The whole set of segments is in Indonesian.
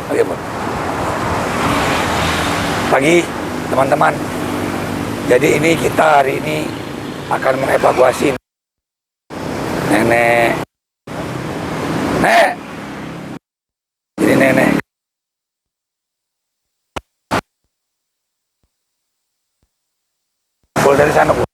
Oke, Bu. Pagi, teman-teman. Jadi ini kita hari ini akan mengevakuasi nenek. Nek. Ini nenek. Pul dari sana, Bu.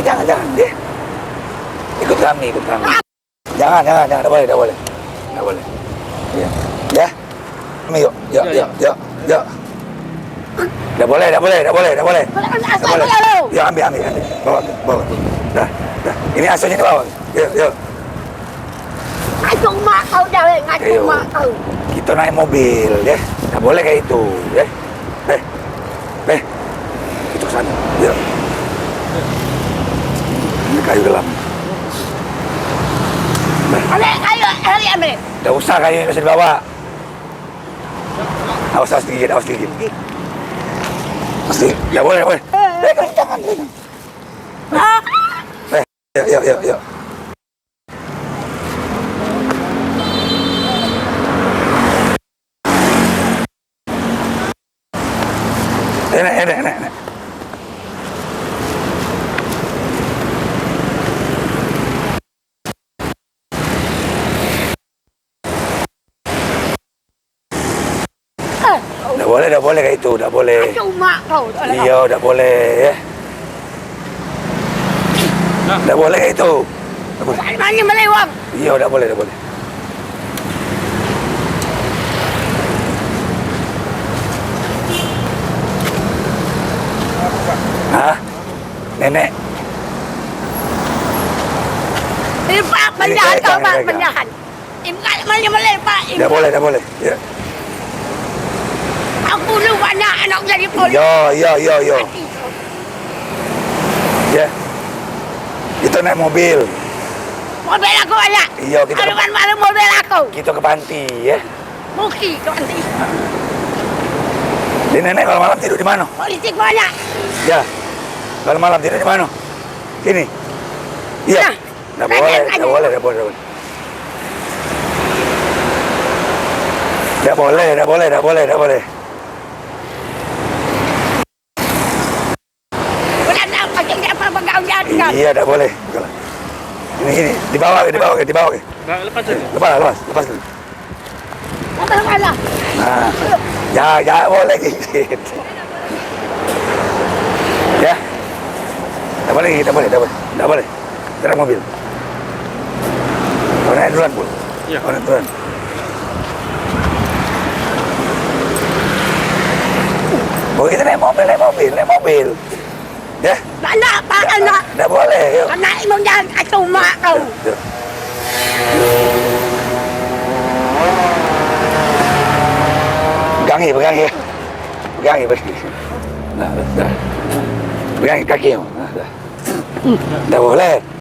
Jangan, deh. Ikut kami. Jangan, tidak boleh. Ya. Kami yuk. Tidak boleh. Yuk, ambil. Bawa. Dah. Ini asuhnya ke bawah. Yuk. Ngacung mak kau jangan ngacung mak kau. Kita naik mobil, ya. Tidak boleh kayak itu, ya. Kita ke sana. Yuk. Ini kayu gelap. Kayu, hari ambil. Tidak usah kayu yang bisa dibawa. Awas sedikit. Pasti, tidak boleh. Jangan. Yuk. Enak. Tidak boleh kayak itu, tidak boleh. Ngacung mak kau. Iya, tidak boleh, ya. Tidak boleh kayak itu. Mana melewang? Iya, tidak boleh. Hah? Nenek. Ini Pak penjahat kau, Pak penjahat. Ibu kat mana melepak? Tidak boleh. Ya. Aku lu banyak anak jadi polis. Yo. Ya. Kita naik mobil. Mobil aku banyak. Iya, kita. Ada mana mobil aku? Kita ke panti, ya. Muki ke nanti. Jadi nenek kalau malam tidur di mana? Politik banyak. Ya. Kalau malam tidur di mana? Sini. Iya. Tidak boleh. Tidak boleh. Iya, tidak boleh. Ini dibawa. Lepas dulu. Lepas dulu. Mana? Nah, ya boleh dikit. Ya. Tidak boleh. Gerak mobil. Kau naik duluan, Bu. Iya. Kau naik duluan. Oh, kita naik mobil. Ya. Anak, Pak, anak. Tidak boleh, yuk. Anak emang jangan kacau mak kau. Yuk. Pegangi. Nah, dah. Pegangi kaki. Dah boleh.